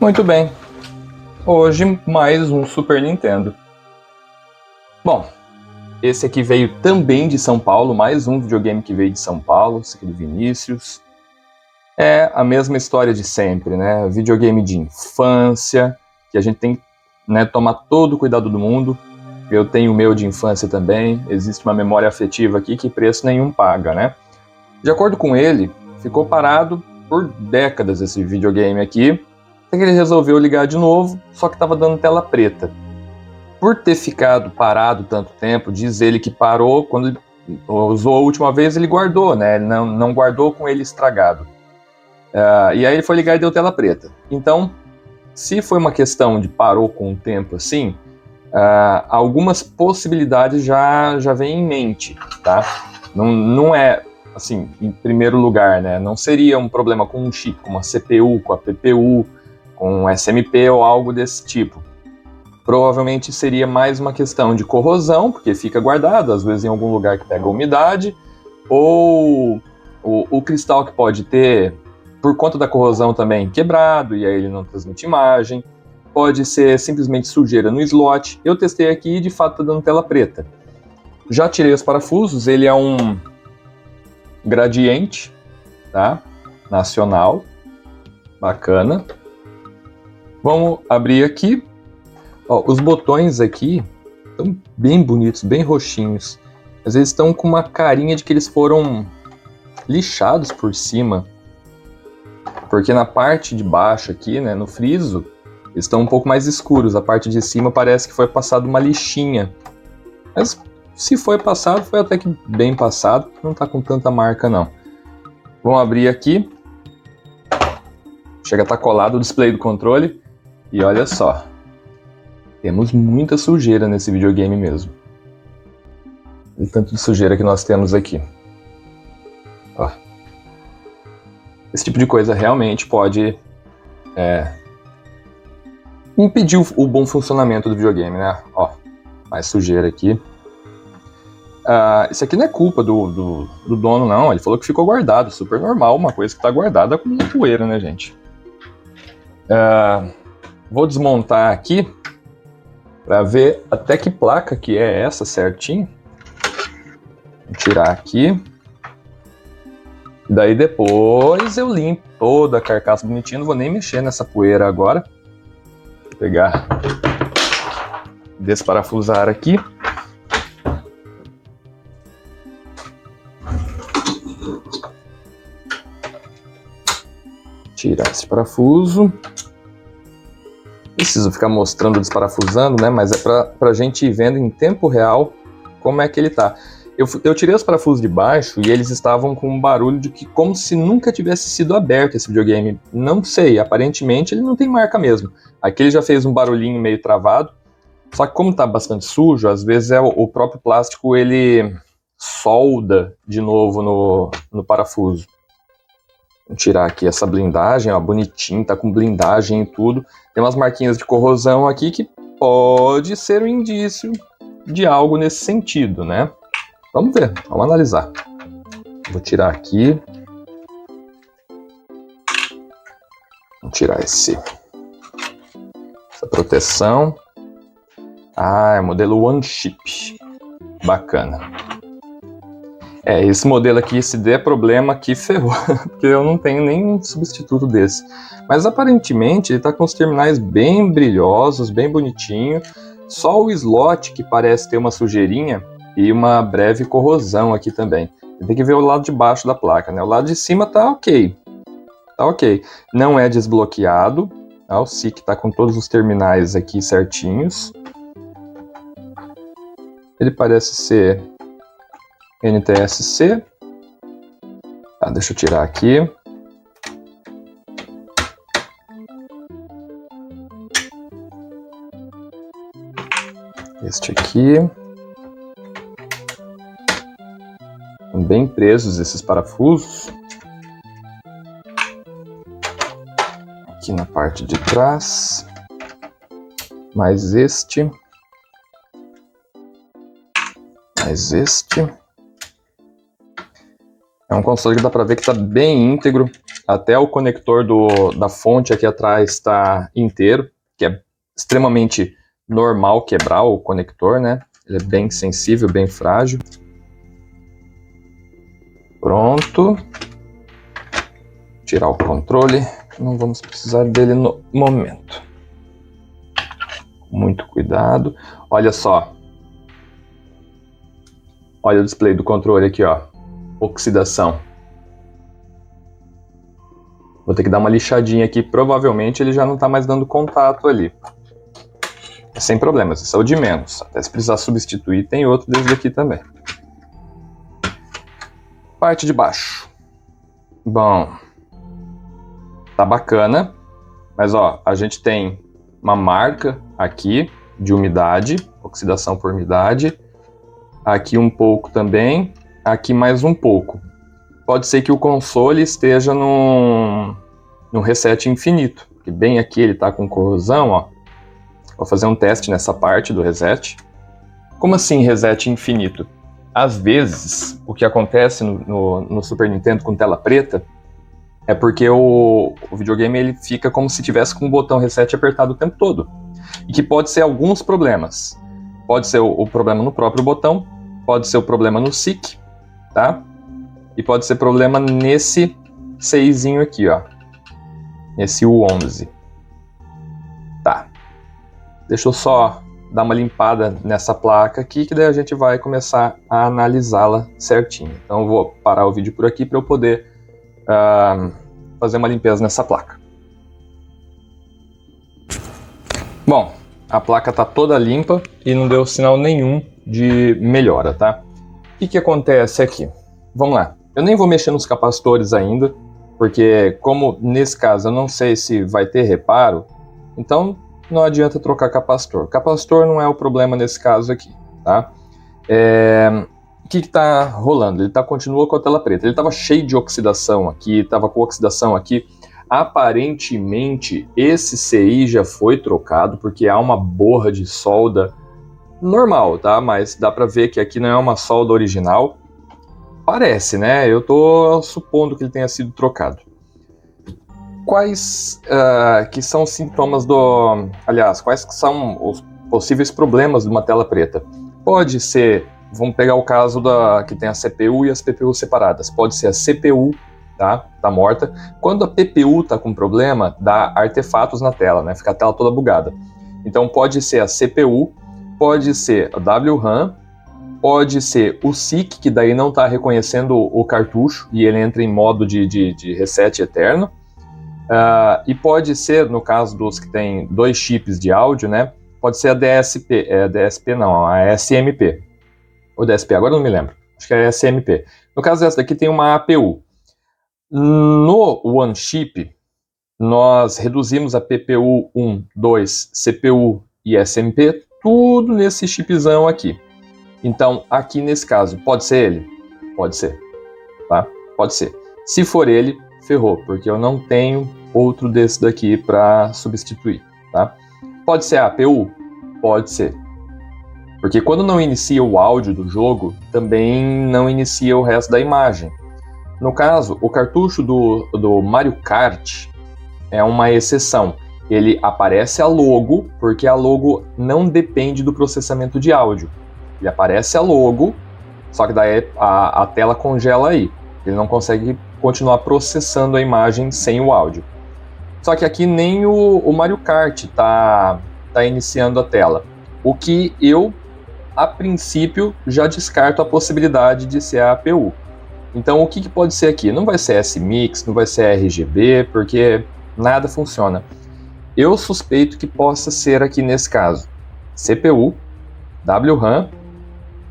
Muito bem, hoje mais um Super Nintendo. Bom, esse aqui veio também de São Paulo, mais um videogame que veio de São Paulo, esse aqui do Vinícius. É a mesma história de sempre, né? Videogame de infância, que a gente tem que tomar todo o cuidado do mundo. Eu tenho o meu de infância também, existe uma memória afetiva aqui que preço nenhum paga, né? De acordo com ele, ficou parado por décadas esse videogame aqui, até que ele resolveu ligar de novo, só que estava dando tela preta. Por ter ficado parado tanto tempo, diz ele que parou, quando ele usou a última vez ele guardou, né? Ele não guardou com ele estragado. E aí ele foi ligar e deu tela preta. Então, se foi uma questão de parou com o tempo assim, algumas possibilidades já vêm em mente, tá? Não é, assim, em primeiro lugar, né? Não seria um problema com um chip, com uma CPU, com a PPU, com um SMP ou algo desse tipo. Provavelmente seria mais uma questão de corrosão, porque fica guardado, às vezes em algum lugar que pega umidade, ou o cristal que pode ter, por conta da corrosão também, quebrado, e aí ele não transmite imagem. Pode ser simplesmente sujeira no slot. Eu testei aqui e de fato está dando tela preta. Já tirei os parafusos, ele é um Gradiente, tá? Nacional, bacana. Vamos abrir aqui. Ó, os botões aqui estão bem bonitos, bem roxinhos. Mas eles estão com uma carinha de que eles foram lixados por cima. Porque na parte de baixo aqui, né, no friso, eles estão um pouco mais escuros. A parte de cima parece que foi passado uma lixinha. Mas se foi passado, foi até que bem passado. Não está com tanta marca, não. Vamos abrir aqui. Chega a estar colado o display do controle. E olha só. Temos muita sujeira nesse videogame mesmo. O tanto de sujeira que nós temos aqui. Ó. Esse tipo de coisa realmente pode impedir o bom funcionamento do videogame, né? Ó, mais sujeira aqui. Isso aqui não é culpa do dono, não. Ele falou que ficou guardado. Super normal, uma coisa que está guardada com uma poeira, né, gente? Vou desmontar aqui para ver até que placa que é essa certinho. Vou tirar aqui. Daí depois eu limpo toda a carcaça bonitinha. Não vou nem mexer nessa poeira agora. Vou pegar, desparafusar aqui. Tirar esse parafuso. Preciso ficar mostrando desparafusando, né? Mas é pra gente ir vendo em tempo real como é que ele tá. Eu tirei os parafusos de baixo e eles estavam com um barulho de que como se nunca tivesse sido aberto esse videogame. Não sei, aparentemente ele não tem marca mesmo. Aqui ele já fez um barulhinho meio travado. Só que como tá bastante sujo, às vezes o próprio plástico ele solda de novo no parafuso. Vou tirar aqui essa blindagem, ó, bonitinho, tá com blindagem e tudo. Tem umas marquinhas de corrosão aqui que pode ser um indício de algo nesse sentido, né? Vamos ver, vamos analisar. Vou tirar aqui. Vou tirar essa proteção. É modelo One Chip. Bacana. Esse modelo aqui, se der problema aqui, ferrou, porque eu não tenho nenhum substituto desse. Mas aparentemente ele tá com os terminais bem brilhosos, bem bonitinho. Só o slot que parece ter uma sujeirinha e uma breve corrosão aqui também. Tem que ver o lado de baixo da placa, né? O lado de cima tá ok. Tá ok. Não é desbloqueado. O SIC tá com todos os terminais aqui certinhos. Ele parece ser NTSC. Deixa eu tirar aqui. Este aqui. Estão bem presos esses parafusos. Aqui na parte de trás. Mais este. Mais este. É um console que dá pra ver que tá bem íntegro. até o conector da fonte aqui atrás está inteiro, que é extremamente normal quebrar o conector, né? Ele é bem sensível, bem frágil. Pronto. Tirar o controle, não vamos precisar dele no momento. Muito cuidado. Olha só. Olha o display do controle aqui, ó. Oxidação. Vou ter que dar uma lixadinha aqui. Provavelmente ele já não está mais dando contato ali. Sem problemas, isso é o de menos. Até se precisar substituir, tem outro desse daqui também. Parte de baixo. Bom. Tá bacana. Mas ó, a gente tem uma marca aqui de umidade. Oxidação por umidade. Aqui um pouco também. Aqui mais um pouco. Pode ser que o console esteja num reset infinito. Porque bem aqui ele está com corrosão, ó. Vou fazer um teste nessa parte do reset. Como assim reset infinito? Às vezes, o que acontece no Super Nintendo com tela preta é porque o videogame ele fica como se tivesse com o botão reset apertado o tempo todo. E que pode ser alguns problemas. Pode ser o problema no próprio botão, pode ser o problema no SIC, tá? E pode ser problema nesse 6zinho aqui, ó. Esse U11. Tá. Deixa eu só dar uma limpada nessa placa aqui, que daí a gente vai começar a analisá-la certinho. Então eu vou parar o vídeo por aqui para eu poder fazer uma limpeza nessa placa. Bom, a placa está toda limpa e não deu sinal nenhum de melhora, tá? O que acontece aqui? Vamos lá. Eu nem vou mexer nos capacitores ainda, porque como nesse caso eu não sei se vai ter reparo, então não adianta trocar capacitor. Capacitor não é o problema nesse caso aqui, tá? O que está rolando? Ele continua com a tela preta. Ele estava cheio de oxidação aqui, estava com oxidação aqui. Aparentemente, esse CI já foi trocado, porque há uma borra de solda normal, tá? Mas dá para ver que aqui não é uma solda original. Parece, né? Eu tô supondo que ele tenha sido trocado. Quais que são os sintomas do... Aliás, quais que são os possíveis problemas de uma tela preta? Pode ser... Vamos pegar o caso que tem a CPU e as PPU separadas. Pode ser a CPU, tá morta. Quando a PPU tá com problema, dá artefatos na tela, né? Fica a tela toda bugada. Então pode ser a CPU, pode ser a WRAM, pode ser o SIC, que daí não está reconhecendo o cartucho e ele entra em modo de reset eterno. E pode ser, no caso dos que tem 2 chips de áudio, né? Pode ser a DSP, DSP não, a SMP. Ou DSP, agora eu não me lembro. Acho que é a SMP. No caso dessa daqui tem uma APU. No One Chip, nós reduzimos a PPU 1, 2, CPU e SMP, tudo nesse chipzão aqui. Então, aqui nesse caso, pode ser ele? Pode ser, tá? Pode ser. Se for ele, ferrou, porque eu não tenho outro desse daqui para substituir, tá? Pode ser a APU? Pode ser. Porque quando não inicia o áudio do jogo, também não inicia o resto da imagem. No caso, o cartucho do Mario Kart é uma exceção. Ele aparece a logo, porque a logo não depende do processamento de áudio. Ele aparece a logo, só que daí a tela congela aí. Ele não consegue continuar processando a imagem sem o áudio. Só que aqui nem o Mario Kart tá iniciando a tela. O que eu, a princípio, já descarto a possibilidade de ser a APU. Então o que pode ser aqui? Não vai ser S-Mix, não vai ser RGB, porque nada funciona. Eu suspeito que possa ser aqui nesse caso CPU, WRAM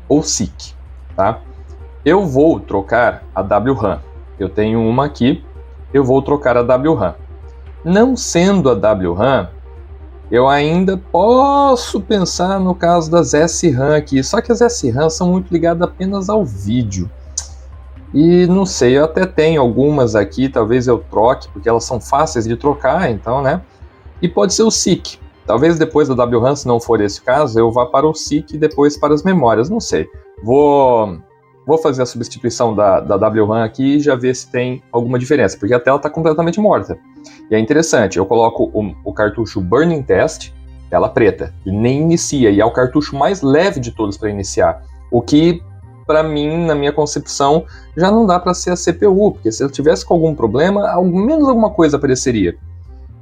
ou SIC, tá? Eu vou trocar a WRAM. Eu tenho uma aqui, eu vou trocar a WRAM. Não sendo a WRAM, eu ainda posso pensar no caso das SRAM aqui, só que as SRAM são muito ligadas apenas ao vídeo. E não sei, eu até tenho algumas aqui, talvez eu troque, porque elas são fáceis de trocar, então, né? E pode ser o SIC. Talvez depois da WRAM, se não for esse o caso, eu vá para o SIC e depois para as memórias, não sei. Vou vou fazer a substituição da WRAM aqui e já ver se tem alguma diferença, porque a tela está completamente morta. E é interessante, eu coloco o cartucho Burning Test, tela preta, e nem inicia, e é o cartucho mais leve de todos para iniciar, o que, para mim, na minha concepção, já não dá para ser a CPU, porque se eu tivesse com algum problema, ao menos alguma coisa apareceria.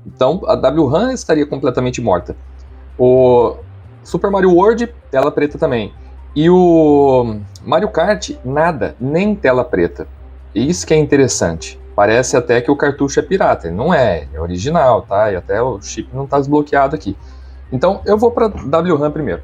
Então, a WRAM estaria completamente morta. O Super Mario World, tela preta também. E o Mario Kart, nada, nem tela preta. E isso que é interessante. Parece até que o cartucho é pirata. Não é, é original, tá? E até o chip não está desbloqueado aqui. Então, eu vou para WRAM primeiro.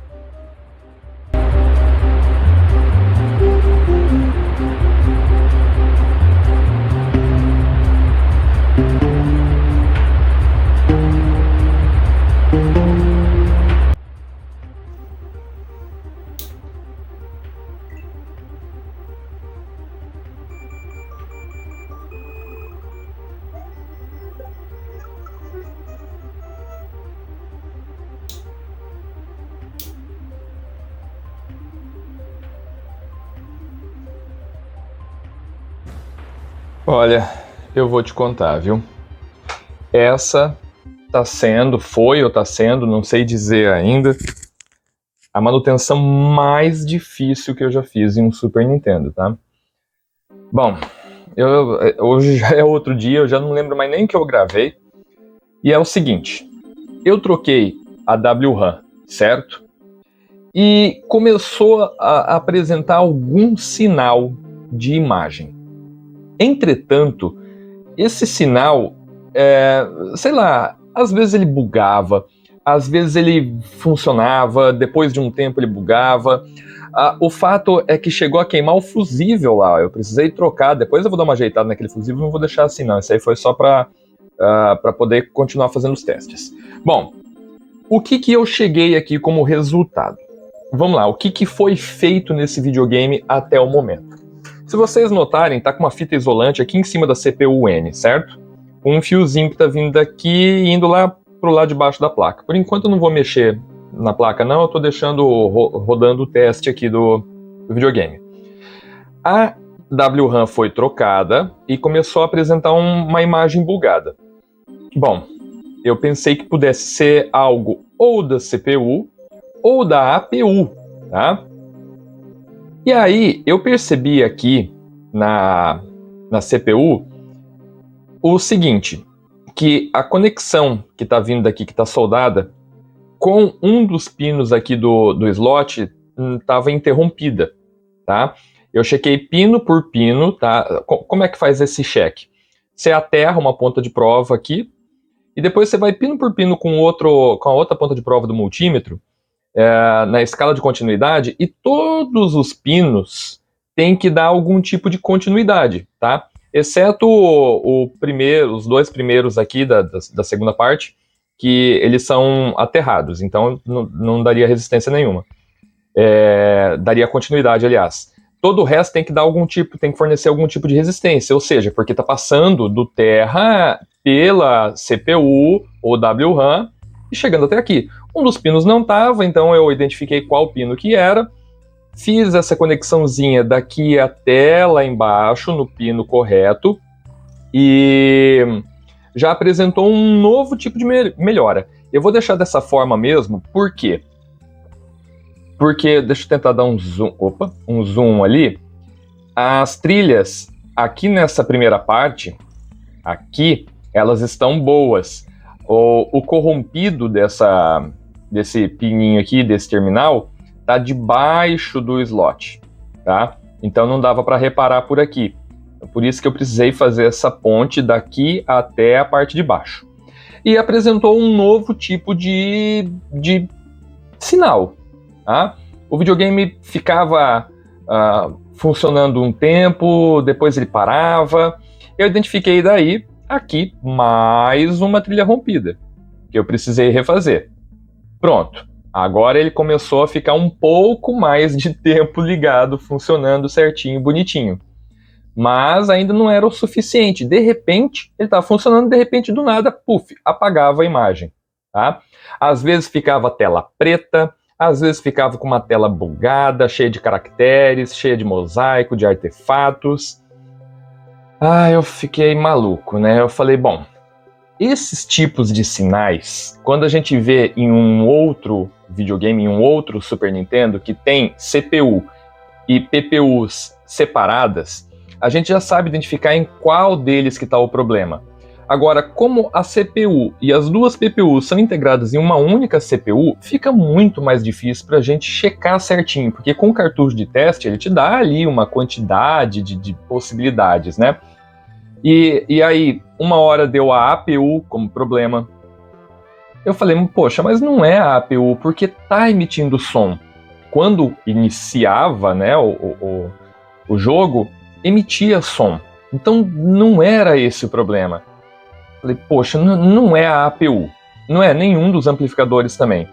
Olha, eu vou te contar, viu? Essa foi ou tá sendo, não sei dizer ainda, a manutenção mais difícil que eu já fiz em um Super Nintendo, tá? Bom, hoje já é outro dia, eu já não lembro mais nem o que eu gravei. E é o seguinte, eu troquei a WRAM, certo? E começou a apresentar algum sinal de imagem. Entretanto, esse sinal, sei lá, às vezes ele bugava, às vezes ele funcionava, depois de um tempo ele bugava. O fato é que chegou a queimar o fusível lá, eu precisei trocar, depois eu vou dar uma ajeitada naquele fusível, não vou deixar assim não, isso aí foi só para poder continuar fazendo os testes. Bom, o que eu cheguei aqui como resultado? Vamos lá, o que foi feito nesse videogame até o momento? Se vocês notarem, tá com uma fita isolante aqui em cima da CPU-N, certo? Um fiozinho que tá vindo daqui e indo lá pro lado de baixo da placa. Por enquanto eu não vou mexer na placa não, eu tô deixando rodando o teste aqui do videogame. A WRAM foi trocada e começou a apresentar uma imagem bugada. Bom, eu pensei que pudesse ser algo ou da CPU ou da APU, tá? E aí, eu percebi aqui na CPU o seguinte, que a conexão que está vindo daqui, que está soldada, com um dos pinos aqui do slot, estava interrompida, tá? Eu chequei pino por pino, tá? Como é que faz esse check? Você aterra uma ponta de prova aqui, e depois você vai pino por pino com a outra ponta de prova do multímetro, na escala de continuidade, e todos os pinos têm que dar algum tipo de continuidade, tá? Exceto os dois primeiros aqui da segunda parte, que eles são aterrados, então não daria resistência nenhuma. Daria continuidade, aliás. Todo o resto tem que dar tem que fornecer algum tipo de resistência, ou seja, porque está passando do terra pela CPU ou WRAM e chegando até aqui. Um dos pinos não estava, então eu identifiquei qual pino que era, fiz essa conexãozinha daqui até lá embaixo, no pino correto, e já apresentou um novo tipo de melhora. Eu vou deixar dessa forma mesmo, por quê? Porque, deixa eu tentar dar um zoom ali, as trilhas aqui nessa primeira parte, aqui, elas estão boas. O corrompido desse pininho aqui, desse terminal, tá debaixo do slot, tá? Então não dava para reparar por aqui. Por isso que eu precisei fazer essa ponte daqui até a parte de baixo. E apresentou um novo tipo de sinal, tá? O videogame ficava funcionando um tempo, depois ele parava. Eu identifiquei daí, aqui, mais uma trilha rompida, que eu precisei refazer. Pronto, agora ele começou a ficar um pouco mais de tempo ligado, funcionando certinho, bonitinho. Mas ainda não era o suficiente. De repente, ele estava funcionando, de repente, do nada, puf, apagava a imagem. Tá? Às vezes ficava a tela preta, Às vezes ficava com uma tela bugada, cheia de caracteres, cheia de mosaico, de artefatos. Eu fiquei maluco, né? Eu falei, bom, esses tipos de sinais, quando a gente vê em um outro videogame, em um outro Super Nintendo, que tem CPU e PPUs separadas, a gente já sabe identificar em qual deles que está o problema. Agora, como a CPU e as duas PPUs são integradas em uma única CPU, fica muito mais difícil para a gente checar certinho, porque com o cartucho de teste ele te dá ali uma quantidade de possibilidades, né? E aí, uma hora deu a APU como problema. Eu falei, poxa, mas não é a APU, porque tá emitindo som. Quando iniciava, né, o jogo, emitia som. Então não era esse o problema. Falei, poxa, não é a APU. Não é nenhum dos amplificadores também.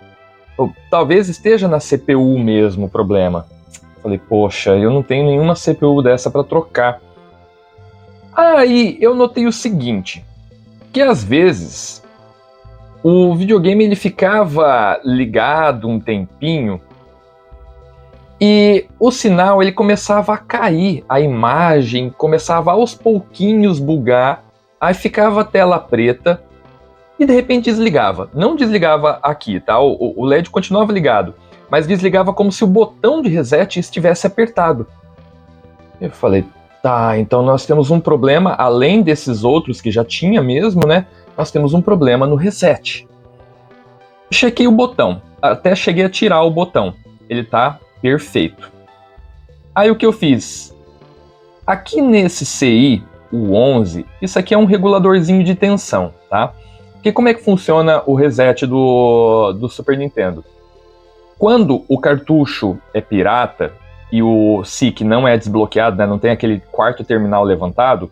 Talvez esteja na CPU mesmo o problema. Falei, poxa, eu não tenho nenhuma CPU dessa para trocar. Aí eu notei o seguinte, que às vezes o videogame ele ficava ligado um tempinho e o sinal ele começava a cair, a imagem começava aos pouquinhos bugar, aí ficava a tela preta e de repente desligava. Não desligava aqui, tá? O LED continuava ligado, mas desligava como se o botão de reset estivesse apertado. Eu falei, tá, então nós temos um problema, além desses outros que já tinha mesmo, né? Nós temos um problema no reset. Chequei o botão, até cheguei a tirar o botão. Ele tá perfeito. Aí o que eu fiz? Aqui nesse CI, o 11, isso aqui é um reguladorzinho de tensão, tá? Porque como é que funciona o reset do Super Nintendo? Quando o cartucho é pirata e o SIC não é desbloqueado, né, não tem aquele quarto terminal levantado,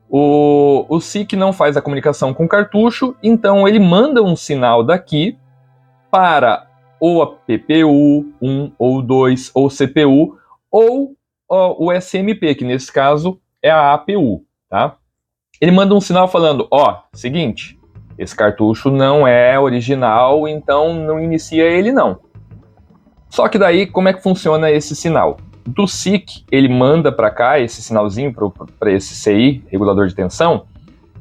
o SIC não faz a comunicação com o cartucho, então ele manda um sinal daqui para ou a PPU 1 ou 2 ou CPU ou o SMP, que nesse caso é a APU, tá? Ele manda um sinal falando, seguinte, esse cartucho não é original, então não inicia ele não. Só que daí, como é que funciona esse sinal? Do SIC, ele manda para cá esse sinalzinho para esse CI, regulador de tensão,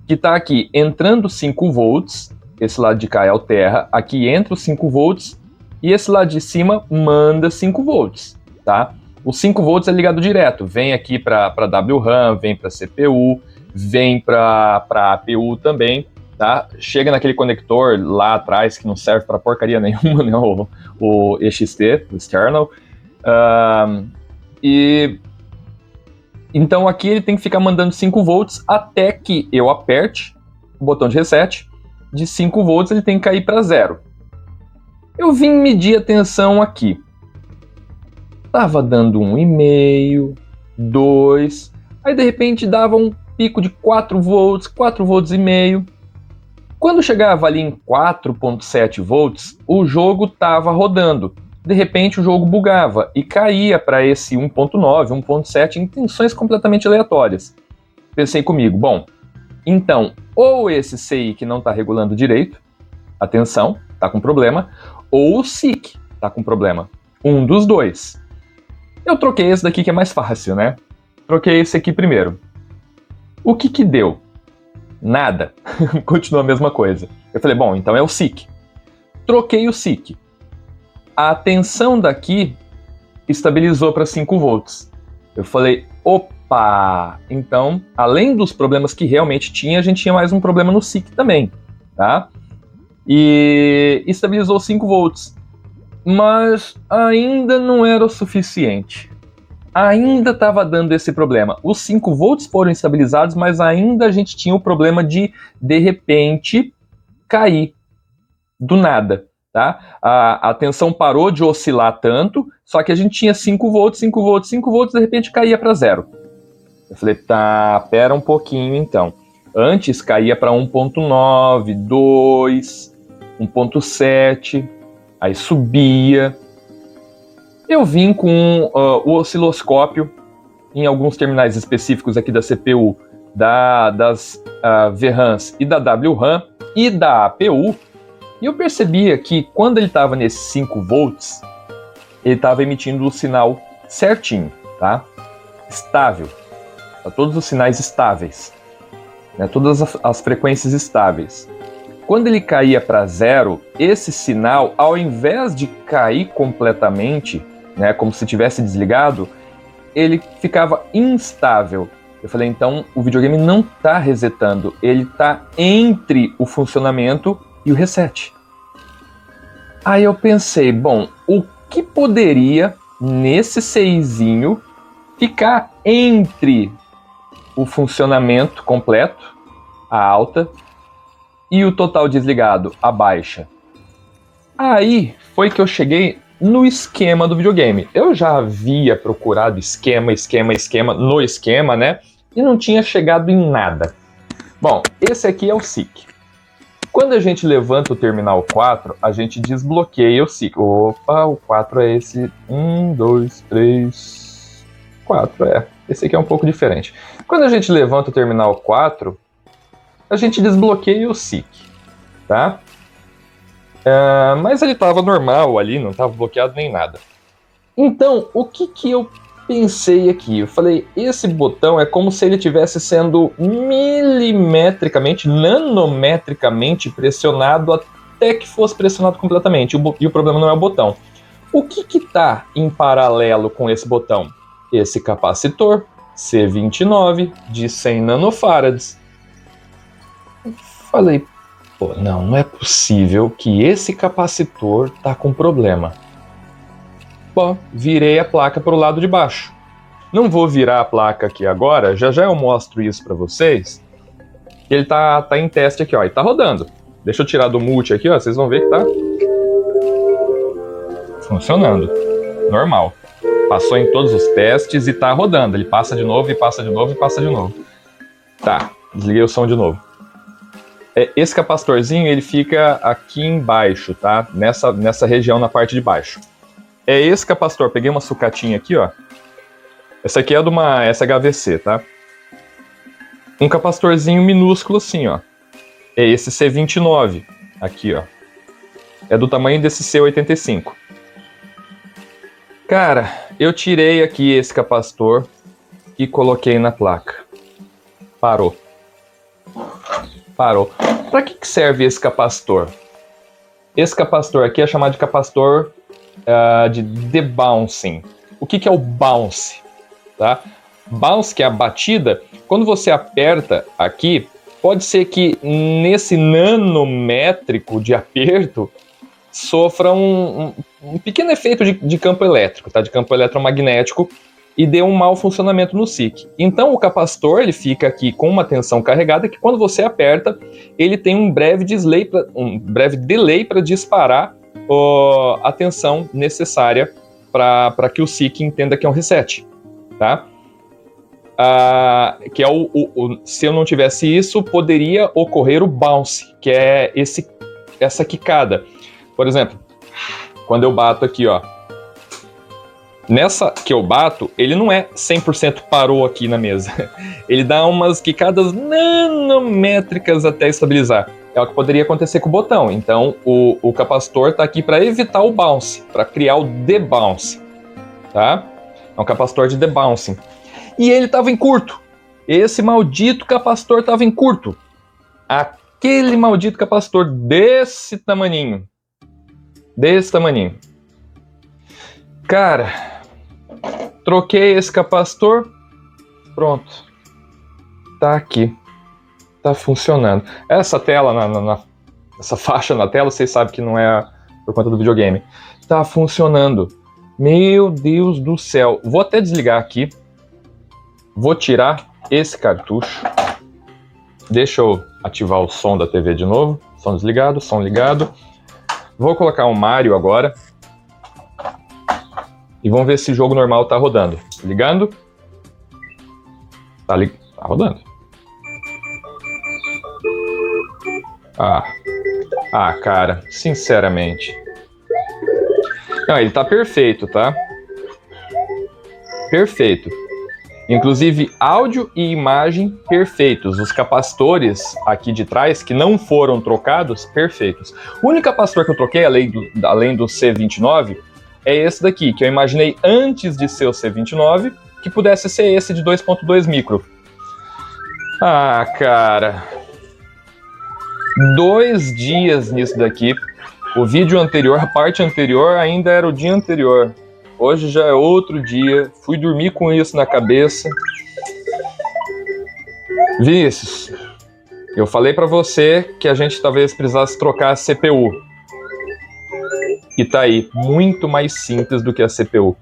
que está aqui entrando 5 volts, esse lado de cá é o terra, aqui entra os 5 volts, e esse lado de cima manda 5 volts, tá? Os 5 volts é ligado direto, vem aqui para WRAM, vem para CPU, vem para APU também, tá? Chega naquele conector lá atrás que não serve para porcaria nenhuma, né? O EXT, o external. E então aqui ele tem que ficar mandando 5 volts até que eu aperte o botão de reset. De 5 volts ele tem que cair para 0. Eu vim medir a tensão aqui. Tava dando 1,5, 2, aí de repente dava um pico de 4 volts, 4 volts e meio. Quando chegava ali em 4.7 volts, o jogo estava rodando. De repente o jogo bugava e caía para esse 1.9, 1.7 em tensões completamente aleatórias. Pensei comigo, bom, então ou esse CI que não está regulando direito a tensão, está com problema, ou o SIC está com problema. Um dos dois. Eu troquei esse daqui que é mais fácil, né? Troquei esse aqui primeiro. O que deu? Nada. Continua a mesma coisa. Eu falei, bom, então é o SIC. Troquei o SIC. A tensão daqui estabilizou para 5 volts. Eu falei, opa! Então, além dos problemas que realmente tinha, a gente tinha mais um problema no SIC também, tá? E estabilizou 5 volts. Mas ainda não era o suficiente. Ainda estava dando esse problema. Os 5 volts foram estabilizados, mas ainda a gente tinha o problema de repente, cair do nada. Tá? A tensão parou de oscilar tanto, só que a gente tinha 5 volts, 5 volts, 5 volts, de repente caía para 0. Eu falei, tá, pera um pouquinho então. Antes caía para 1.9, 2, 1.7, aí subia. Eu vim com o osciloscópio em alguns terminais específicos aqui da CPU, das VRAMs e da WRAM e da APU, E eu percebia que quando ele estava nesses 5 volts, ele estava emitindo o sinal certinho, tá? Estável. Tá, todos os sinais estáveis. Né? Todas as frequências estáveis. Quando ele caía para 0, esse sinal, ao invés de cair completamente, né, como se tivesse desligado, ele ficava instável. Eu falei, então o videogame não está resetando, ele está entre o funcionamento e o reset. Aí eu pensei, bom, o que poderia, nesse seisinho, ficar entre o funcionamento completo, a alta, e o total desligado, a baixa? Aí foi que eu cheguei no esquema do videogame. Eu já havia procurado esquema no esquema, né? E não tinha chegado em nada. Bom, esse aqui é o SIC. Quando a gente levanta o terminal 4, a gente desbloqueia o SIC. Opa, o 4 é esse. 1, 2, 3, 4, Esse aqui é um pouco diferente. Quando a gente levanta o terminal 4, a gente desbloqueia o SIC, tá? Mas ele estava normal ali, não estava bloqueado nem nada. Então, o que eu pensei aqui? Eu falei, esse botão é como se ele estivesse sendo milimetricamente, nanometricamente pressionado até que fosse pressionado completamente. E o problema não é o botão. O que está em paralelo com esse botão? Esse capacitor C29 de 100 nanofarads. Falei, pô, não é possível que esse capacitor tá com problema. Bom, virei a placa para o lado de baixo. Não vou virar a placa aqui agora, já eu mostro isso para vocês. Ele tá em teste aqui, ó, e tá rodando. Deixa eu tirar do multi aqui, ó, vocês vão ver que tá funcionando. Normal. Passou em todos os testes e tá rodando. Ele passa de novo, e passa de novo, e passa de novo. Tá, desliguei o som de novo. Esse capacitorzinho, ele fica aqui embaixo, tá? Nessa região, na parte de baixo. É esse capacitor. Peguei uma sucatinha aqui, ó. Essa aqui é de uma SHVC, tá? Um capacitorzinho minúsculo assim, ó. É esse C29 aqui, ó. É do tamanho desse C85. Cara, eu tirei aqui esse capacitor e coloquei na placa. Parou. Para que serve esse capacitor? Esse capacitor aqui é chamado de capacitor de debouncing. O que é o bounce? Tá? Bounce, que é a batida, quando você aperta aqui, pode ser que nesse nanométrico de aperto sofra um pequeno efeito de campo elétrico, tá? De campo eletromagnético, e dê um mau funcionamento no SIC. Então o capacitor, ele fica aqui com uma tensão carregada que quando você aperta, ele tem um breve delay para disparar a tensão necessária para que o SIC entenda que é um reset, tá? Que é se eu não tivesse isso, poderia ocorrer o bounce, que é essa quicada. Por exemplo, quando eu bato aqui, ó, nessa que eu bato, ele não é 100% parou aqui na mesa. Ele dá umas quicadas nanométricas até estabilizar. É o que poderia acontecer com o botão. Então, o capacitor está aqui para evitar o bounce, para criar o debounce, tá? É um capacitor de debouncing. E ele estava em curto. Esse maldito capacitor estava em curto. Aquele maldito capacitor desse tamaninho. Cara, troquei esse capacitor, pronto, tá aqui, tá funcionando. Essa tela, essa faixa na tela, vocês sabem que não é por conta do videogame. Tá funcionando. Meu Deus do céu. Vou até desligar aqui. Vou tirar esse cartucho. Deixa eu ativar o som da TV de novo. Som desligado, som ligado. Vou colocar um Mario agora. E vamos ver se o jogo normal tá rodando. Ligando. Tá rodando. Cara, sinceramente. Não, ele tá perfeito, tá? Perfeito. Inclusive, áudio e imagem perfeitos. Os capacitores aqui de trás, que não foram trocados, perfeitos. O único capacitor que eu troquei, além do C29, é esse daqui, que eu imaginei antes de ser o C29, que pudesse ser esse de 2.2 micro. Ah, cara. 2 dias nisso daqui. O vídeo anterior, a parte anterior, ainda era o dia anterior. Hoje já é outro dia. Fui dormir com isso na cabeça. Vinícius, eu falei pra você que a gente talvez precisasse trocar a CPU. E tá aí, muito mais simples do que a CPU.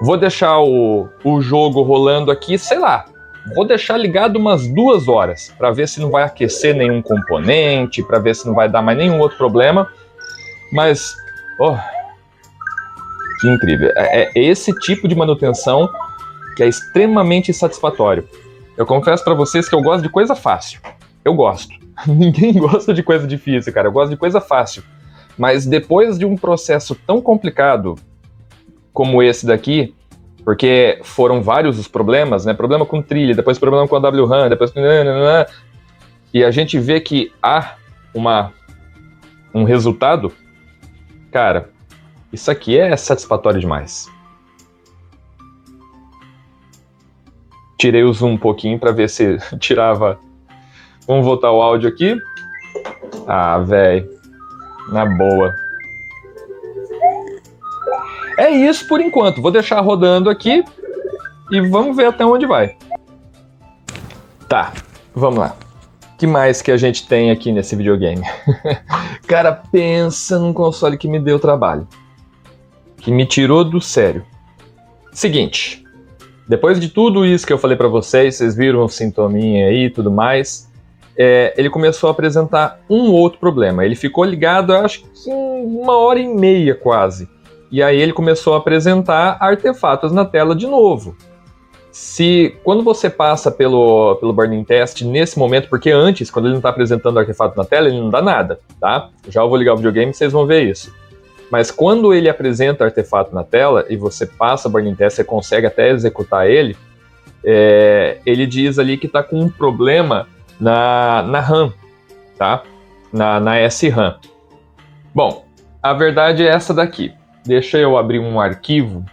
Vou deixar o jogo rolando aqui, sei lá. Vou deixar ligado umas 2 horas, para ver se não vai aquecer nenhum componente, para ver se não vai dar mais nenhum outro problema. Mas, que incrível. É esse tipo de manutenção que é extremamente satisfatório. Eu confesso para vocês que eu gosto de coisa fácil. Eu gosto. Ninguém gosta de coisa difícil, cara. Eu gosto de coisa fácil. Mas depois de um processo tão complicado como esse daqui, porque foram vários os problemas, né? Problema com trilha, depois problema com a WRAM, depois... E a gente vê que há um resultado, cara, isso aqui é satisfatório demais. Tirei o zoom um pouquinho para ver se tirava... Vamos voltar o áudio aqui. Ah, velho. Na boa. É isso por enquanto. Vou deixar rodando aqui e vamos ver até onde vai. Tá, vamos lá. O que mais que a gente tem aqui nesse videogame? Cara, pensa num console que me deu trabalho. Que me tirou do sério. Seguinte. Depois de tudo isso que eu falei pra vocês viram o sintominha aí e tudo mais, ele começou a apresentar um outro problema. Ele ficou ligado, acho que 1h30 quase. E aí ele começou a apresentar artefatos na tela de novo. Quando você passa pelo Burn-in Test nesse momento, porque antes, quando ele não está apresentando artefato na tela, ele não dá nada, tá? Já eu vou ligar o videogame e vocês vão ver isso. Mas quando ele apresenta artefato na tela e você passa o Burn-in Test, você consegue até executar ele, ele diz ali que está com um problema na RAM, tá? Na SRAM. Bom, a verdade é essa daqui. Deixa eu abrir um arquivo.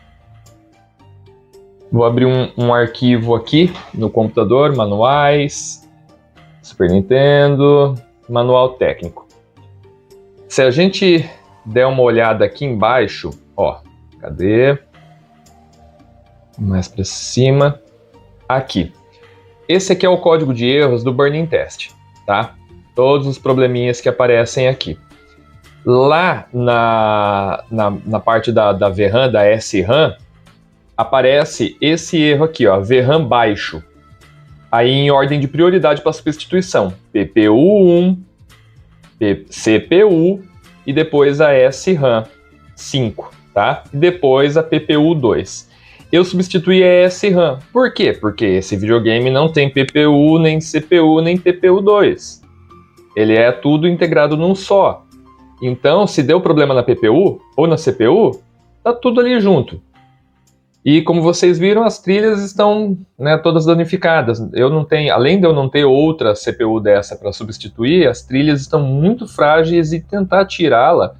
Vou abrir um arquivo aqui no computador, manuais, Super Nintendo, manual técnico. Se a gente der uma olhada aqui embaixo, ó, cadê? Mais para cima. Aqui. Esse aqui é o código de erros do Burn-in Test, tá? Todos os probleminhas que aparecem aqui. Lá na parte da VRAM, da SRAM, aparece esse erro aqui, ó, VRAM baixo. Aí em ordem de prioridade para substituição. PPU 1, CPU e depois a SRAM 5, tá? E depois a PPU 2. Eu substituí a SRAM. Por quê? Porque esse videogame não tem PPU, nem CPU, nem PPU 2. Ele é tudo integrado num só. Então, se deu problema na PPU ou na CPU, tá tudo ali junto. E como vocês viram, as trilhas estão, né, todas danificadas. Além de eu não ter outra CPU dessa para substituir, as trilhas estão muito frágeis e tentar tirá-la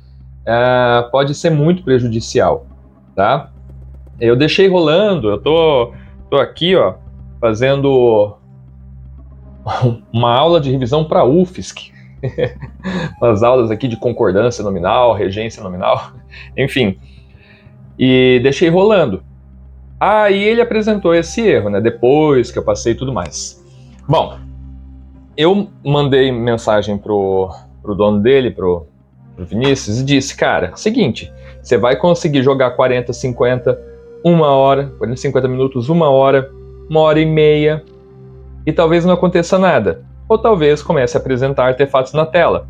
pode ser muito prejudicial, tá? Eu deixei rolando, eu tô aqui, ó, fazendo uma aula de revisão para UFSC. Umas aulas aqui de concordância nominal, regência nominal, enfim. E deixei rolando. Aí ele apresentou esse erro, né? Depois que eu passei e tudo mais. Bom, eu mandei mensagem pro dono dele, pro Vinícius, e disse, cara, seguinte, você vai conseguir jogar 40, 50, 1 hora, 40, 50 minutos, 1 hora, 1h30, e talvez não aconteça nada. Ou talvez comece a apresentar artefatos na tela.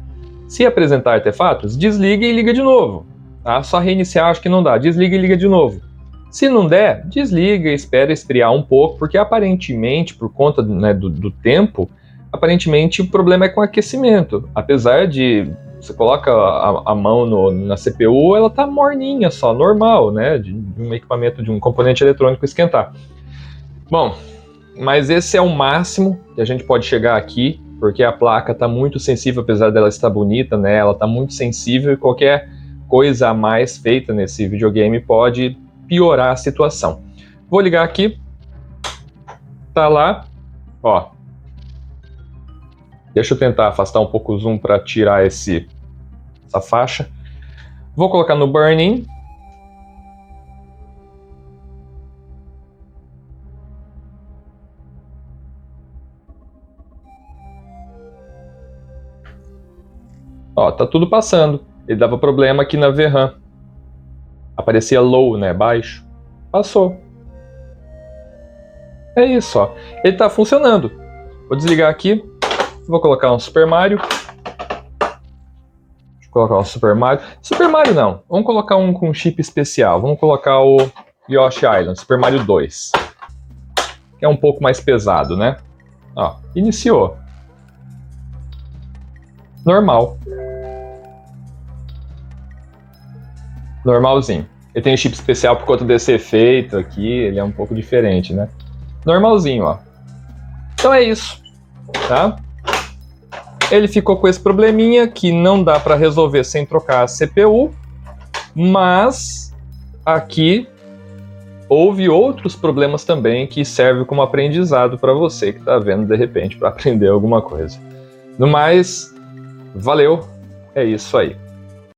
Se apresentar artefatos, desliga e liga de novo. Tá? Só reiniciar acho que não dá, desliga e liga de novo. Se não der, desliga e espera esfriar um pouco, porque aparentemente, por conta, né, do tempo, aparentemente o problema é com aquecimento. Apesar de você coloca a mão na CPU, ela tá morninha só, normal, né, de um equipamento, de um componente eletrônico esquentar. Bom, mas esse é o máximo que a gente pode chegar aqui, porque a placa está muito sensível, apesar dela estar bonita, né? Ela está muito sensível e qualquer coisa a mais feita nesse videogame pode piorar a situação. Vou ligar aqui. Tá lá, ó. Deixa eu tentar afastar um pouco o zoom para tirar essa faixa. Vou colocar no burn-in. Ó, tá tudo passando. Ele dava problema aqui na VRAM. Aparecia low, né, baixo. Passou. É isso, ó. Ele tá funcionando. Vou desligar aqui. Vou colocar um Super Mario. Deixa eu colocar um Super Mario. Super Mario não. Vamos colocar um com chip especial. Vamos colocar o Yoshi Island, Super Mario 2. Que é um pouco mais pesado, né? Ó, iniciou. Normal. Normalzinho. Ele tem um chip especial por conta desse efeito aqui, ele é um pouco diferente, né? Normalzinho, ó. Então é isso, tá? Ele ficou com esse probleminha que não dá para resolver sem trocar a CPU, mas aqui houve outros problemas também que servem como aprendizado para você que está vendo de repente para aprender alguma coisa. No mais, valeu, é isso aí.